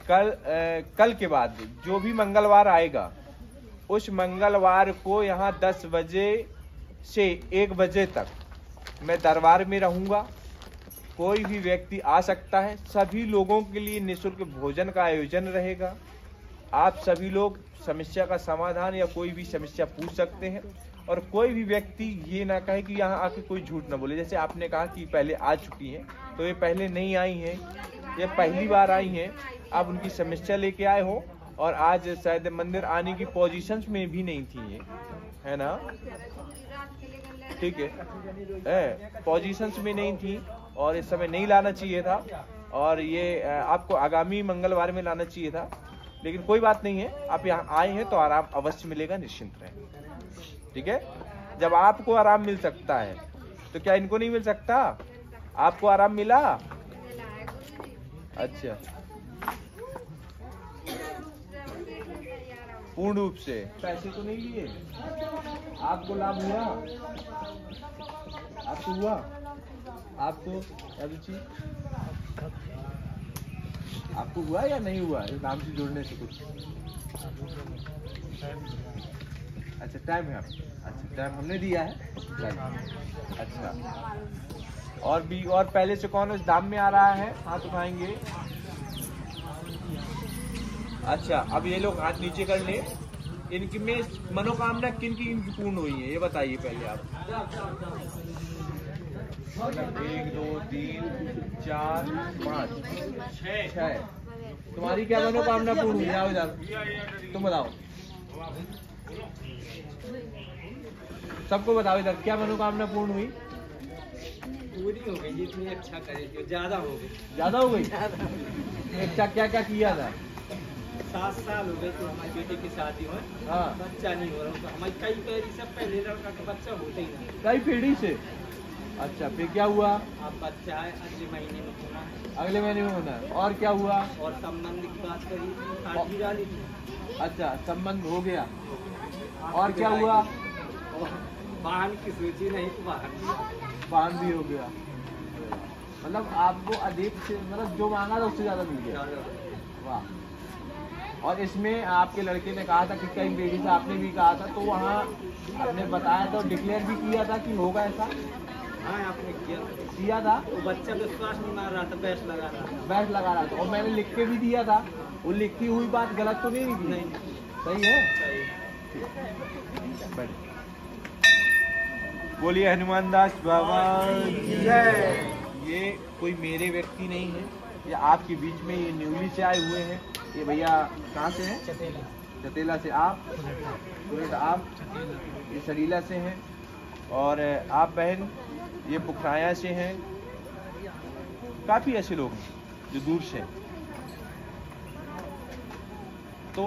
कल के बाद जो भी मंगलवार आएगा उस मंगलवार को यहाँ 10 बजे से 1 बजे तक मैं दरबार में रहूँगा। कोई भी व्यक्ति आ सकता है। सभी लोगों के लिए निःशुल्क भोजन का आयोजन रहेगा। आप सभी लोग समस्या का समाधान या कोई भी समस्या पूछ सकते हैं। और कोई भी व्यक्ति ये ना कहे कि यहाँ आके कोई झूठ ना बोले। जैसे आपने कहा कि पहले आ चुकी हैं, तो ये पहले नहीं आई हैं, ये पहली बार आई हैं। आप उनकी समस्या लेके आए हो और आज शायद मंदिर आने की पोजीशंस में भी नहीं थी ये, है ना? ठीक है, पोजीशंस में नहीं थी और इस समय नहीं लाना चाहिए था और ये आपको आगामी मंगलवार में लाना चाहिए था। लेकिन कोई बात नहीं है, आप यहाँ आए हैं तो आराम अवश्य मिलेगा, निश्चिंत रहें। ठीक है, जब आपको आराम मिल सकता है तो क्या इनको नहीं मिल सकता? आपको आराम मिला? अच्छा, पूर्ण रूप से पैसे तो नहीं लिए? आपको लाभ हुआ? आपको हुआ? आपको रुचि आपको हुआ या नहीं हुआ इस नाम से जुड़ने से कुछ? अच्छा, टाइम है। अच्छा, टाइम हमने दिया है। अच्छा, और पहले से कौन इस दाम में आ रहा है? हाथ उठाएंगे। अच्छा, अब ये लोग हाथ नीचे कर ले। इनकी में मनोकामना किन की पूर्ण हुई है ये बताइए पहले आप। 1 2 3 4 5 6। तुम्हारी क्या मनोकामना पूर्ण हुई? आओ इधर, तुम बताओ, सबको बताओ इधर, क्या मनोकामना पूर्ण हुई? पूरी हो गई, जितनी अच्छा करे ज्यादा हो गई। ज्यादा हो गई? अच्छा, क्या क्या किया था? 7 साल हो गए तो हमारी बेटी की शादी हो, बच्चा नहीं हो रहा। तो हमारी कई पीढ़ी से पहले लड़का का बच्चा होता ही नहीं, कई पीढ़ी से। अच्छा, फिर क्या हुआ? अब बच्चा है, अगले महीने में होना है। अगले महीने में होना है। और क्या हुआ? और संबंध की बात करी थी, शादी डाली थी। अच्छा, संबंध हो गया। और क्या हुआ? वाहन की सूची नहीं तो वाहन भी हो गया। मतलब आपको अधिक से मतलब जो मांगा था उससे ज्यादा मिल गया। वाह। और इसमें आपके लड़के ने कहा था कि कई बेटी से आपने भी कहा था, तो वहाँ आपने बताया था, डिक्लेयर भी किया था कि होगा ऐसा? हाँ, आपने किया था। वो बच्चा विश्वास नहीं मार रहा था, बहस लगा रहा था। और मैंने लिख के भी दिया था। वो लिखी हुई बात गलत तो नहीं निकली? नहीं। सही है। बोलिए हनुमान दास बाबा की जय। ये कोई मेरे व्यक्ति नहीं है, ये आपके बीच में ये न्यूली से आए हुए हैं। ये भैया कहाँ से हैं? चतेला से। आप? आप ये सरीला से हैं। और आप बहन ये पुखराया से हैं। काफी ऐसे लोग हैं जो दूर से। तो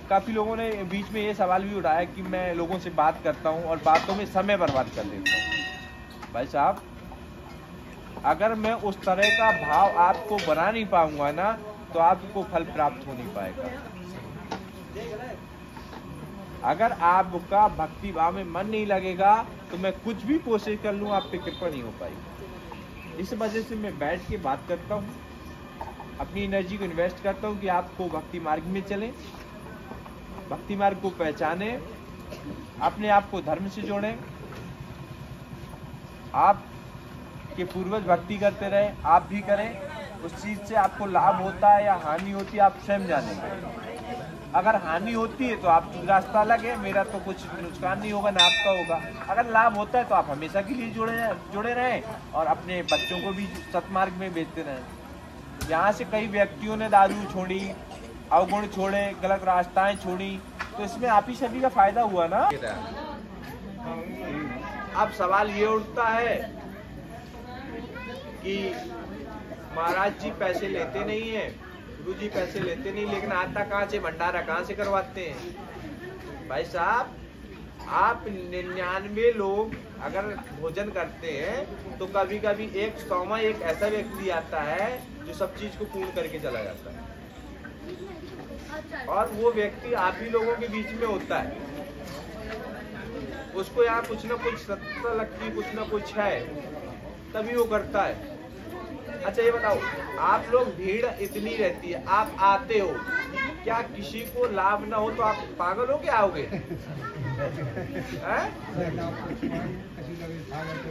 काफी लोगों ने बीच में ये सवाल भी उठाया कि मैं लोगों से बात करता हूं और बातों में समय बर्बाद कर देता हूं। भाई साहब, अगर मैं उस तरह का भाव आपको बना नहीं पाऊंगा ना, तो आपको फल प्राप्त हो नहीं पाएगा। अगर आपका भक्ति भाव में मन नहीं लगेगा तो मैं कुछ भी कोशिश कर लूँ, आप पे कृपा नहीं हो पाएगी। इस वजह से मैं बैठ के बात करता हूँ, अपनी एनर्जी को इन्वेस्ट करता हूँ कि आपको भक्ति मार्ग में चलें, भक्ति मार्ग को पहचानें, अपने आप को धर्म से जोड़ें। आप के पूर्वज भक्ति करते रहे, आप भी करें। उस चीज से आपको लाभ होता है या हानि होती है, आप स्वयं जानेंगे। अगर हानि होती है तो आप रास्ता अलग है, मेरा तो कुछ नुकसान नहीं होगा ना आपका होगा। अगर लाभ होता है तो आप हमेशा के लिए जुड़े रहें और अपने बच्चों को भी सतमार्ग में भेजते रहें। यहाँ से कई व्यक्तियों ने दारू छोड़ी, अवगुण छोड़े, गलत रास्ताएं छोड़ी, तो इसमें आप ही सभी का फायदा हुआ ना। अब सवाल ये उठता है कि महाराज जी पैसे लेते नहीं है, गुरु जी पैसे लेते नहीं, लेकिन आता कहाँ से, भंडारा कहाँ से करवाते हैं? भाई साहब, आप 99 लोग अगर भोजन करते हैं तो कभी कभी 100वां एक ऐसा व्यक्ति आता है जो सब चीज को पूर्ण करके चला जाता है, और वो व्यक्ति आप ही लोगों के बीच में होता है। उसको यहाँ कुछ ना कुछ सत्ता लगती, कुछ ना कुछ है, तभी वो करता है। अच्छा ये बताओ, आप लोग भीड़ इतनी रहती है, आप आते हो, क्या किसी को लाभ ना हो तो आप पागल हो क्या आओगे?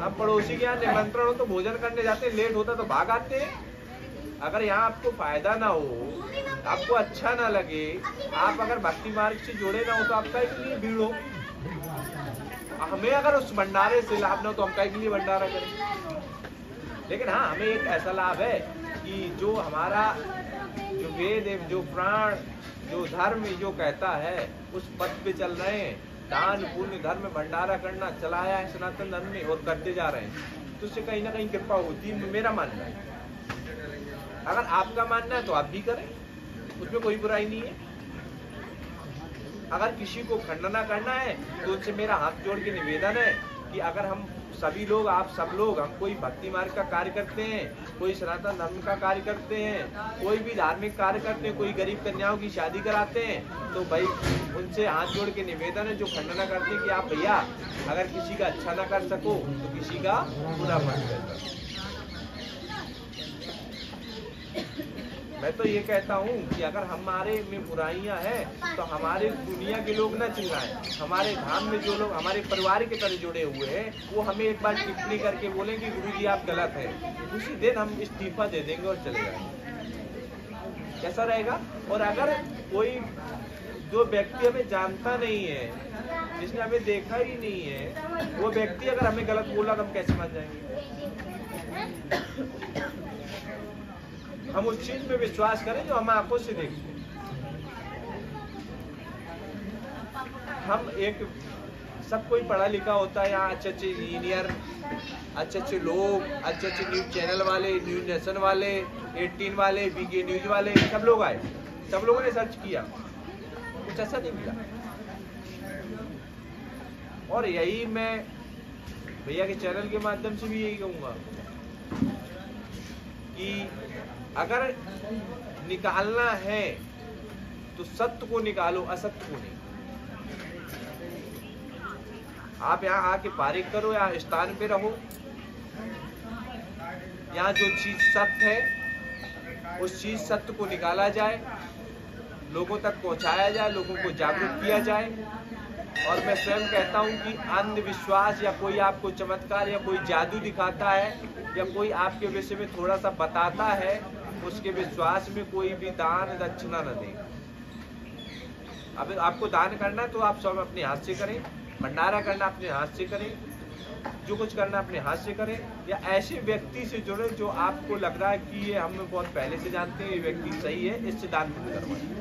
अब पड़ोसी के यहाँ निमंत्रण हो तो भोजन करने जाते हैं, लेट होता तो भाग आते हैं। अगर यहाँ आपको फायदा ना हो, आपको अच्छा ना लगे, आप अगर भक्ति मार्ग से जुड़े ना हो तो आपका के लिए भीड़ हो। हमें अगर उस भंडारे से लाभ ना हो तो हम के लिए भंडारा करें। लेकिन हाँ, हमें एक ऐसा लाभ है कि जो हमारा जो वेद, जो प्राण, जो धर्म जो कहता है उस पथ पे चल रहे हैं। दान पुण्य धर्म भंडारा करना चलाया है सनातन धर्म में और करते जा रहे हैं, तो उससे कहीं ना कहीं कृपा होती है, मेरा मानना है। अगर आपका मानना है तो आप भी करें, उसमें कोई बुराई नहीं है। अगर किसी को खंडना करना है तो उनसे मेरा हाथ जोड़ के निवेदन है कि अगर हम सभी लोग, आप सब लोग, हम कोई भक्ति मार्ग का कार्य करते हैं, कोई सनातन धर्म का कार्य करते हैं, कोई भी धार्मिक कार्य करते हैं, कोई गरीब कन्याओं की शादी कराते हैं, तो भाई उनसे हाथ जोड़ के निवेदन है, जो खंडना करते हैं कि आप भैया अगर किसी का अच्छा ना कर सको तो किसी का बुरा मत करो। मैं तो ये कहता हूँ कि अगर हमारे में बुराइयां हैं तो हमारे दुनिया के लोग ना चिल्लाएं, हमारे धाम में जो लोग हमारे परिवार के तरह जुड़े हुए हैं वो हमें एक बार टिप्पणी करके बोलेंगे गुरु जी आप गलत हैं, उसी दिन हम इस्तीफा दे देंगे और चले जाएंगे। कैसा रहेगा? और अगर कोई जो व्यक्ति हमें जानता नहीं है, जिसने हमें देखा ही नहीं है, वो व्यक्ति अगर हमें गलत बोला तो हम कैसे मान जाएंगे? हम उस चीज पे विश्वास करें जो हम आंखों से देखते हैं। हम एक सब कोई पढ़ा लिखा होता है, यहाँ अच्छे अच्छे इंजीनियर, अच्छे अच्छे लोग, अच्छे अच्छे न्यूज चैनल वाले, न्यूज नेशन वाले, 18 वाले, बीके न्यूज वाले, सब लोग आए, सब लोगों ने सर्च किया, कुछ ऐसा नहीं मिला। और यही मैं भैया के चैनल के माध्यम से भी यही कहूंगा कि अगर निकालना है तो सत्य को निकालो, असत्य को नहीं। आप यहाँ आके पारिक करो, यहाँ स्थान पे रहो, यहाँ जो चीज सत्य है उस चीज सत्य को निकाला जाए, लोगों तक पहुंचाया जाए, लोगों को जागरूक किया जाए। और मैं स्वयं कहता हूं कि अंधविश्वास या कोई आपको चमत्कार या कोई जादू दिखाता है या कोई आपके विषय में थोड़ा सा बताता है, उसके विश्वास में कोई भी दान दक्षिणा न दें। अब आपको दान करना तो आप सब अपने हाथ से करें, भंडारा करना अपने हाथ से करें, जो कुछ करना अपने हाथ से करें, या ऐसे व्यक्ति से जुड़े जो आपको लग रहा है कि ये हम बहुत पहले से जानते हैं, ये व्यक्ति सही है, इससे दान करवाएं।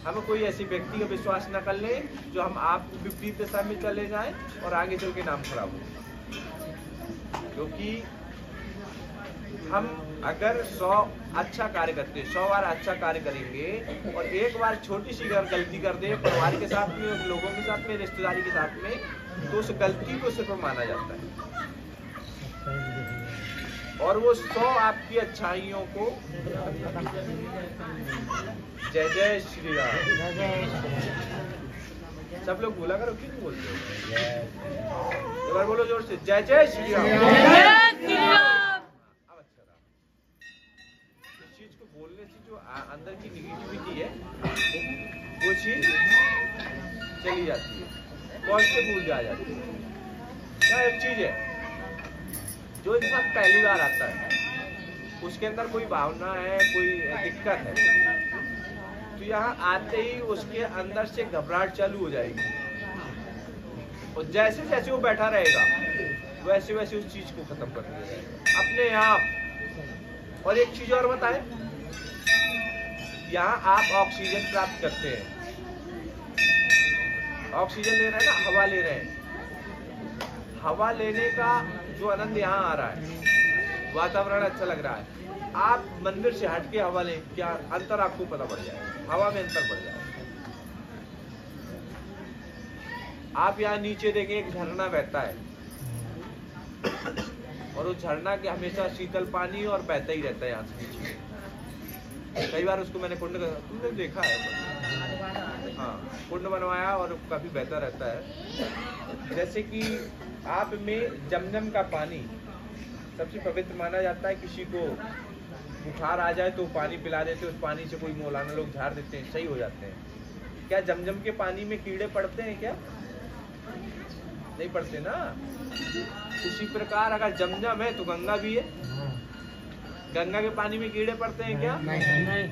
हम कोई ऐसे व्यक्ति का विश्वास न कर ले जो हम आप विपरीत दिशा में चले जाएं और आगे चल के नाम खराब हो। क्योंकि हम अगर 100 अच्छा कार्य करते हैं, 100 बार अच्छा कार्य करेंगे और एक बार छोटी सी गलती कर दे परिवार के साथ में, लोगों के साथ में, रिश्तेदारी के साथ में, तो उस गलती को सिर्फ माना जाता है। और वो 100 आपकी अच्छाइयों को, जय जय श्री राम, सब लोग बोला करो, क्यों बोलते हो? एक बार बोलो जोर से, जय जय श्री राम। अब अच्छा रहा। इस चीज को बोलने से जो अंदर की निगेटिविटी है वो चीज चली जाती है, पॉजिटिव ऊर्जा आ जाती है। क्या एक चीज है, जो इंसान पहली बार आता है उसके अंदर कोई भावना है, कोई दिक्कत है, तो यहाँ आते ही उसके अंदर से घबराहट चालू हो जाएगी और जैसे जैसे वो बैठा रहेगा वैसे वैसे उस चीज को खत्म कर दिया जाएगा अपने आप। और एक चीज और बताएं, यहाँ आप ऑक्सीजन प्राप्त करते हैं, ऑक्सीजन ले रहे हैं ना, हवा ले रहे हैं। हवा लेने का जो आनंद यहाँ आ रहा है, वातावरण अच्छा लग रहा है, आप मंदिर से हट के हवा लें, क्या अंतर आपको पता पड़ जाएगा, हवा में अंतर पड़ जाएगा। आप यहाँ नीचे देखें, एक झरना बहता है और उस झरना के हमेशा शीतल पानी और बहता ही रहता है यहाँ से नीचे। कई बार उसको मैंने कुंड, तुमने देखा है? हाँ, कुंड बनवाया और काफी बहता रहता है। जैसे कि आप में जमजम का पानी सबसे पवित्र माना जाता है। किसी को बुखार आ जाए तो पानी पिला देते, उस पानी से कोई मौलाना लोग झाड़ देते हैं, सही हो जाते हैं। क्या जमजम के पानी में कीड़े पड़ते हैं क्या? नहीं पड़ते ना। उसी प्रकार अगर जमजम है तो गंगा भी है। गंगा के पानी में कीड़े पड़ते हैं क्या? नहीं।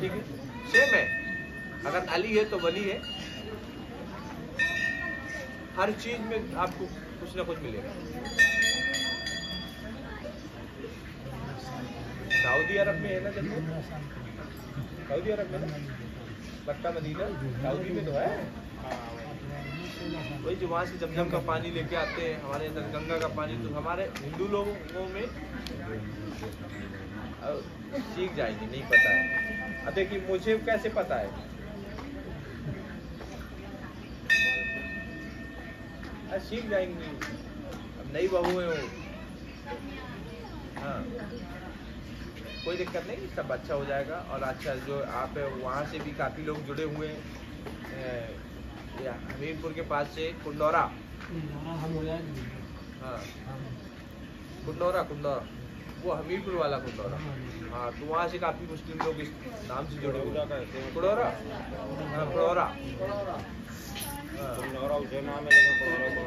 ठीक है, सेम है। अगर अली है तो वली है। हर चीज में आपको कुछ ना कुछ मिलेगा। सऊदी अरब में है ना, जब सऊदी अरब में ना, मक्का मदीना सऊदी में तो है। वही जो वहाँ से जमजम का पानी लेके आते हैं, हमारे इधर गंगा का पानी। तो हमारे हिंदू लोगों में सीख जाएंगे, नहीं पता है। अब देखिए मुझे कैसे पता है, सीख जाएंगी। अब नई बहू है वो, हाँ कोई दिक्कत नहीं, सब अच्छा हो जाएगा। और अच्छा जो आप वहाँ से भी काफ़ी लोग जुड़े हुए हैं, हमीरपुर के पास से कुंडौरा, हाँ कुंडौरा वो हमीरपुर वाला कुंडौरा, हाँ तो वहाँ से काफ़ी मुस्लिम लोग इस नाम से जुड़े हुए हैं। कुंडौरा, हाँ कुंडौरा,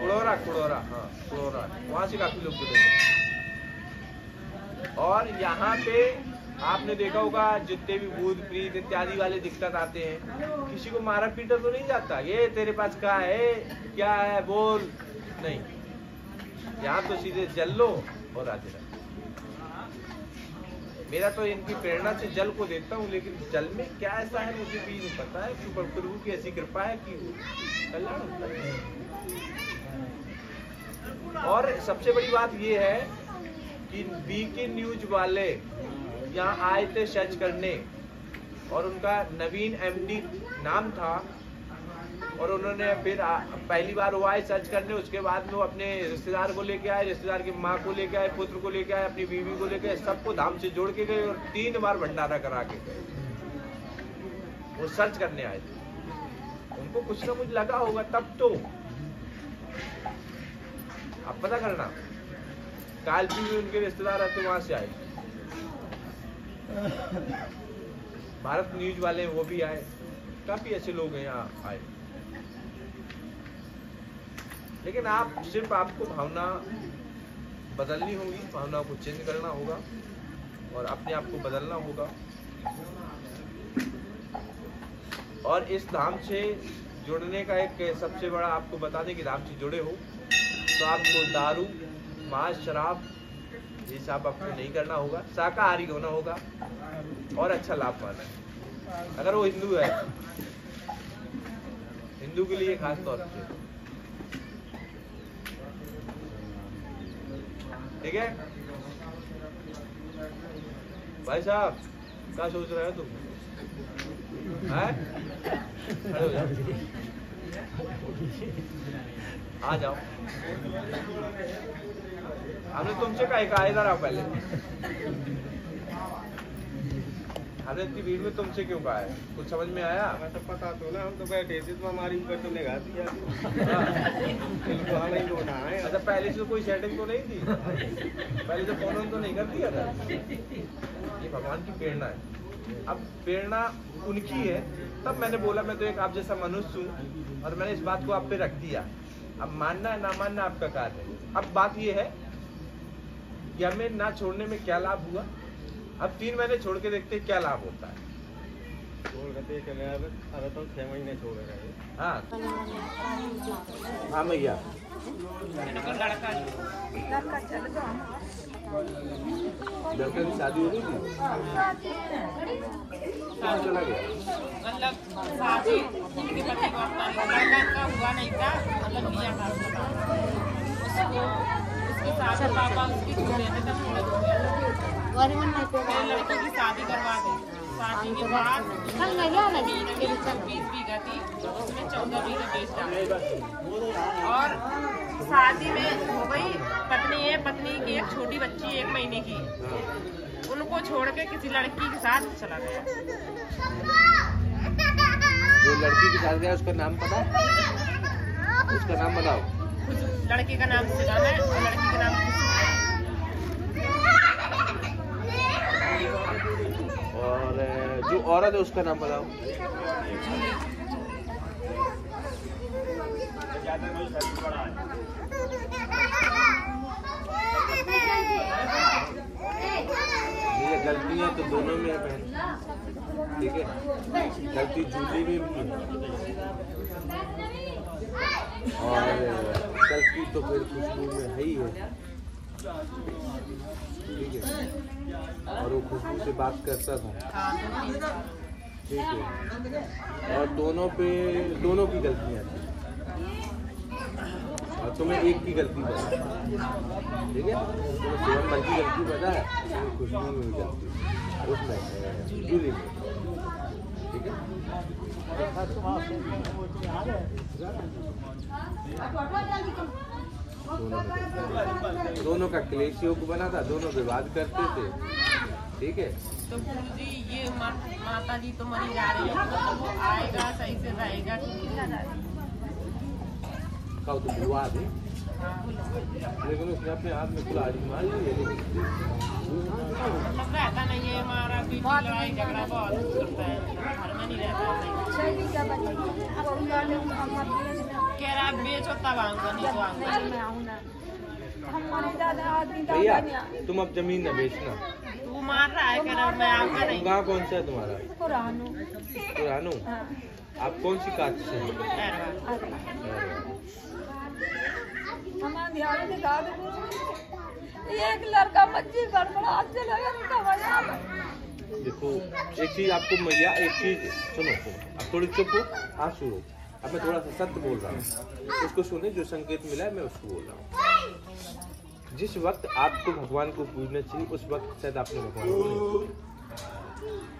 कुड़ोरा, हाँ कुड़ोरा, वहाँ से काफी लोग जुड़े हैं। और यहाँ पे आपने देखा होगा जितने भी भूत प्रीत इत्यादि वाले दिक्कत आते हैं, किसी को मारा पीटा तो नहीं जाता, ये तेरे पास क्या है, क्या है बोल, नहीं। यहाँ तो सीधे जल लो और आते रहो। मेरा तो इनकी प्रेरणा से जल को देखता हूँ, लेकिन जल में क्या ऐसा है मुझे भी नहीं पता है। प्रभु की ऐसी कृपा है कि कल्याण होता है। और सबसे बड़ी बात ये है कि बीके न्यूज वाले यहाँ आए थे सर्च करने, और उनका नवीन एमडी नाम था, और उन्होंने फिर पहली बार वो आए सर्च करने। उसके बाद में वो अपने रिश्तेदार को लेके आए, रिश्तेदार की माँ को लेके आए, पुत्र को लेके आए, अपनी बीवी को लेके आए, सबको धाम से जोड़ के गए और 3 बार भंडारा करा के गए। वो सर्च करने आए थे, उनको कुछ ना कुछ लगा होगा तब तो। अब पता करना, कालपी में उनके रिश्तेदार रहते, वहां से आए। भारत न्यूज वाले वो भी आए, काफी ऐसे लोग हैं यहाँ आए। लेकिन आप सिर्फ आपको भावना बदलनी होगी, भावना को चेंज करना होगा और अपने आप को बदलना होगा। और इस धाम से जुड़ने का एक सबसे बड़ा आपको बता दें कि धाम से जुड़े हो तो आपको दारू, मांस, शराब ये सब आपको नहीं करना होगा, शाकाहारी होना होगा और अच्छा लाभ पाना है। अगर वो हिंदू है, हिंदू के लिए खास तौर पे, ठीक है भाई साहब, क्या सोच रहे हो तुम? खड़े हो जाओ, आ जाओ। हमने तुमसे कहा इधर आओ पहले। हमने इतनी भीड़ में तुमसे क्यों कहा है, कुछ समझ में आया? हमें तो पता तो ना, हम तो बैठे थे तो हमारी ऊपर तो निगाह दिया। अच्छा पहले से तो कोई सेटिंग तो नहीं थी, पहले से फोन तो नहीं कर दिया था। ये भगवान की प्रेरणा है। अब प्रेरणा उनकी है, तब मैंने बोला मैं तो एक आप जैसा मनुष्य हूँ और मैंने इस बात को आप पे रख दिया। अब मानना है ना मानना आपका कार्य है। अब बात ये है कि हमें ना छोड़ने में क्या लाभ हुआ। अब 3 महीने छोड़ के देखते क्या लाभ होता है। अरे तो 6 महीने छोड़ रहे। हाँ हाँ भैया, लड़के की शादी हो गई थी, चला गया। मतलब शादी उनके पति को लड़का हुआ नहीं था, मतलब मियां था उसको, उसके साथ पापा उसकी छोड़े थे तब लड़की की शादी करवा दी। शादी के बाद 20 बीघा थी, उसमें 14 बीघा बेच डाला। और शादी में हो गई, पत्नी है, पत्नी की एक छोटी बच्ची 1 महीने की, उनको छोड़ के किसी लड़की के साथ चला गया। जो लड़की के साथ गया उसका नाम पता है? उसका नाम बताओ। लड़के का नाम सिला है और लड़की का नाम खुशबू है। औरत है उसका नाम बताओ। ये गलतियां तो दोनों में है बहन, ठीक है, गलती जूली में भी है और गलती तो फिर खुशबू में है ही है, ठीक है। और वो खुशबू से बात करता था, ठीक है। और दोनों की गलतियां थी और तुम्हें एक की गलती पता, ठीक है। तुम्हें शिवम भर की गलती पता है, तुम्हें खुशबू में भी गलती उसमें जूली में, ठीक है। दोनों का क्लेश योग बना था, दोनों विवाद करते थे, ठीक है। तो गुरुजी ये माता जी तो मरी जा रही है, तो वो आएगा सही से रहेगा तो विवाद है, लेकिन उसने अपने हाथ में कुल्हाड़ी मार ली है। मतलब रहता नहीं है हमारा लड़ाई झगड़ा बहुत करता है, घर में नहीं रहता कह रहा बेचो तब आऊंगा, नहीं तो आऊंगा। भैया तुम अब जमीन न बेचना, तू मार रहा है, कह रहा मैं आऊंगा नहीं। गाँव कौन सा है तुम्हारा? पुरानो। आप कौन सी कास्ट से हैं? एक लड़का बच्ची गड़बड़ा अच्छे लगे। देखो एक चीज आपको भैया, एक चीज सुनो, अब थोड़ी चुप हो, हाँ सुनो। अब मैं थोड़ा सा सत्य बोल रहा हूँ, उसको सुने, जो संकेत मिला है मैं उसको बोल रहा हूँ। जिस वक्त आपको भगवान को पूजना चाहिए उस वक्त शायद आपने भगवान को नहीं पूजा,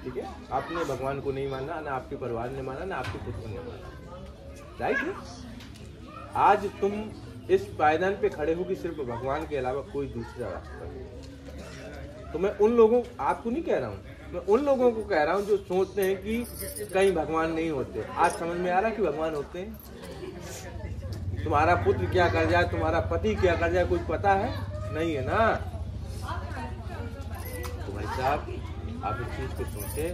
ठीक है। आपने भगवान को नहीं माना, ना आपके परिवार ने माना, ना आपके पुत्र ने माना, राइट है। आज तुम इस पायदान पे खड़े हो कि सिर्फ भगवान के अलावा कोई दूसरा रास्ता नहीं। तो मैं उन लोगों, आपको नहीं कह रहा हूँ, मैं उन लोगों को कह रहा हूँ जो सोचते हैं कि कहीं भगवान नहीं होते। आज समझ में आ रहा है कि भगवान होते हैं। तुम्हारा पुत्र क्या कर जाए, तुम्हारा पति क्या कर जाए, कुछ पता है नहीं है ना। तो भाई साहब आप इस चीज को सोचे,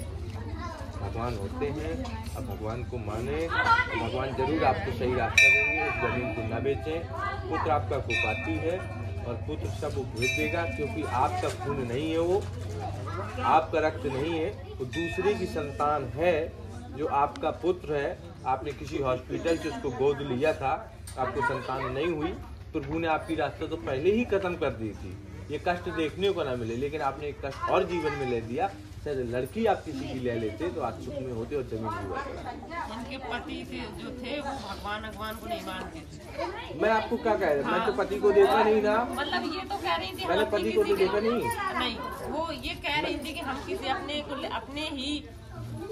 भगवान होते हैं, अब भगवान को माने, भगवान जरूर आपको सही रास्ता देंगे। उस जमीन को न बेचें, पुत्र आपका कुपाती है और पुत्र सब वो भेज देगा, क्योंकि आपका खून नहीं है, वो आपका रक्त नहीं है, वो दूसरे की संतान है जो आपका पुत्र है। आपने किसी हॉस्पिटल से उसको गोद लिया था, आपको संतान नहीं हुई, प्रभु ने आपकी रास्ता तो पहले ही खत्म कर दी थी। ये कष्ट देखने को ना मिले, लेकिन आपने एक कष्ट और जीवन में ले दिया। सर लड़की आप किसी की ले लेते तो आज सुख में होते और जमीन भी होती। उनके पति से जो थे वो भगवान को नहीं मानते थे। मैं आपको क्या कह रहा, मैं तो पति को देखा नहीं ना। मतलब ये तो कह रही थी, मैंने पति को तो देखा नहीं, वो ये कह रही थी कि हम किसी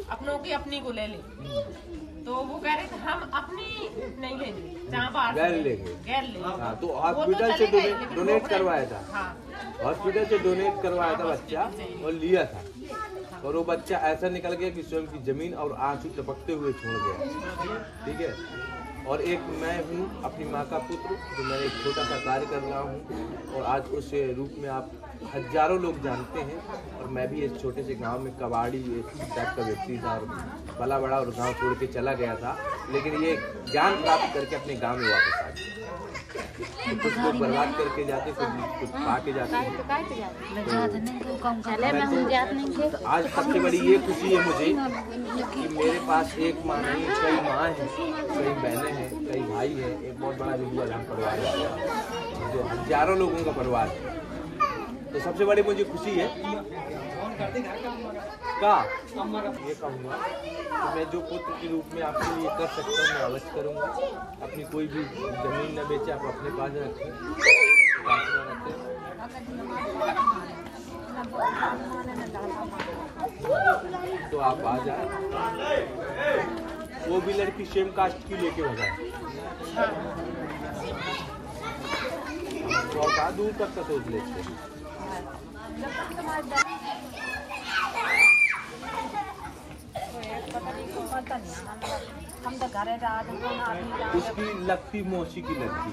अपनों की अपनी को ले ले। तो वो कह रहे थे हम अपनी नहीं लेंगे, जहाँ बाहर गैर लेंगे, गैर लेंगे। हाँ, तो हॉस्पिटल से डोनेट करवाया था, हॉस्पिटल से डोनेट करवाया था बच्चा और लिया था, और वो बच्चा ऐसा निकल गया कि स्वयं की जमीन और आंसू टपकते हुए छोड़ गया, ठीक है। और एक मैं हूँ अपनी माँ का पुत्र, जो मैं एक छोटा सा कार्य कर रहा हूँ, और आज उस रूप में आप हजारों लोग जानते हैं। और मैं भी इस छोटे से गांव में कबाड़ी टाइप का व्यक्ति था, और भला बड़ा और गांव छोड़ के चला गया था, लेकिन ये ज्ञान प्राप्त करके अपने गांव में वापस आ गया। तो कुछ लोग बर्बाद करके जाते, कुछ पा के जाते हैं। तो आज सबसे बड़ी ये खुशी है मुझे कि मेरे पास एक माँ नहीं, कई माँ हैं, कई बहनें हैं, कई भाई हैं, एक बहुत बड़ा हिंदू आलम परिवार है जो हजारों लोगों का परिवार है। तो सबसे बड़ी मुझे खुशी है का ये कहूँगा कि मैं जो पुत्र के रूप में आपके लिए कर सकता हूँ मैं अवश्य करूँगा। अपनी कोई भी जमीन न बेचे, आप अपने पास रखें, तो आप आ जाए। वो भी लड़की सेम कास्ट की लेके हो जाए, तो कहाँ दूर तक का सोच लेते हैं। उसकी लगती मौसी की लड़की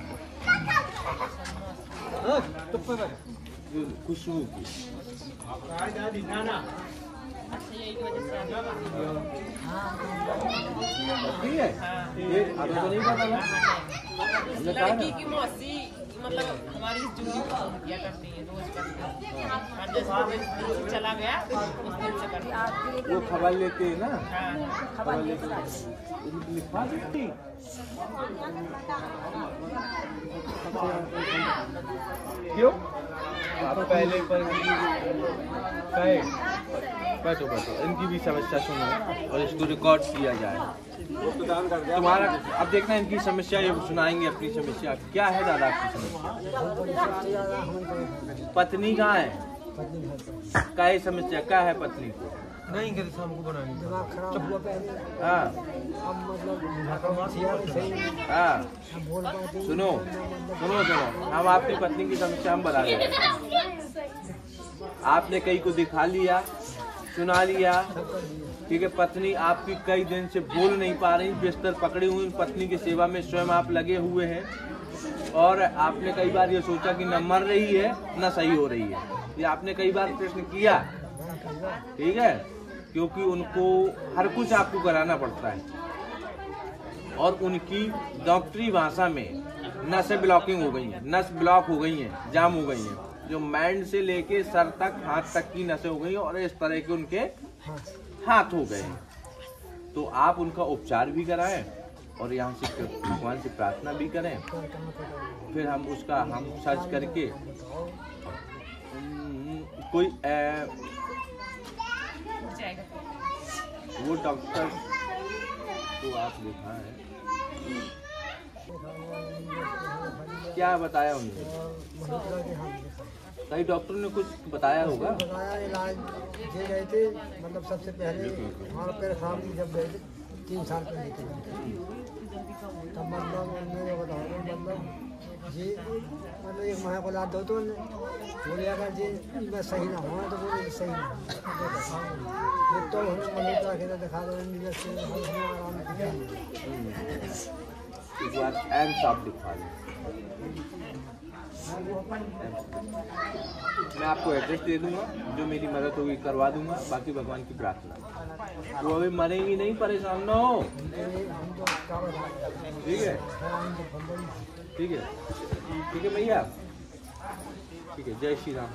खुशबू की, अच्छा यही की वजह से आना ठीक है ये अभी तो नहीं पता ना लड़की की मौसी मतलब हमारी इस जूली को किया करती है रोज करती है और जैसे चला गया उस दिन से करती है वो खबर लेते हैं ना हाँ खबर लेते लिखवा देती क्यों आप पहले पर बैठो बैठो इनकी भी समस्या सुनो और इसको रिकॉर्ड किया जाए तुम्हारा अब देखना इनकी समस्या ये सुनाएंगे अपनी समस्या क्या है दादा आपकी समस्या पत्नी कहाँ है क्या है समस्या क्या है पत्नी को नहीं करते शाम को बनानी दिमाग खराब हुआ पहले हाँ अब मतलब हाँ बोल पाते सुनो सुनो सुनो हम आपकी पत्नी की समस्या हम बता रहे हैं आपने कई को दिखा लिया सुना लिया ठीक है पत्नी आपकी कई दिन से बोल नहीं पा रही बिस्तर पकड़ी हुई पत्नी की सेवा में स्वयं आप लगे हुए हैं और आपने कई बार ये सोचा कि न मर रही है न सही हो रही है ये आपने कई बार प्रश्न किया ठीक है क्योंकि उनको हर कुछ आपको कराना पड़ता है और उनकी डॉक्टरी भाषा में नसें ब्लॉकिंग हो गई हैं नस ब्लॉक हो गई हैं जाम हो गई हैं जो माइंड से लेके सर तक हाथ तक की नसें हो गई हैं और इस तरह के उनके हाथ हो गए हैं तो आप उनका उपचार भी कराएं और यहाँ से भगवान से प्रार्थना भी करें फिर हम उसका हम सर्च करके कोई वो डॉक्टर तो आप दिखाएं क्या बताया उन्होंने कई डॉक्टर ने कुछ बताया होगा बताया इलाज दे गए थे मतलब सबसे पहले हमारा पैर खराब जब गए थे 3 साल पहले तब मतलब मैंने बताया मतलब जी मतलब एक माह को लाद दो तो बोले अगर जी बस सही ना हुआ तो बोले सही ना ये तो हमें मनीता के दिखा दो से आराम एक बार एम्स आप दिखा लें मैं आपको एड्रेस दे दूंगा जो मेरी मदद होगी करवा दूंगा बाकी भगवान की प्रार्थना वो अभी मरेंगी नहीं परेशान ना हो ठीक है ठीक है ठीक है भैया ठीक है जय श्री राम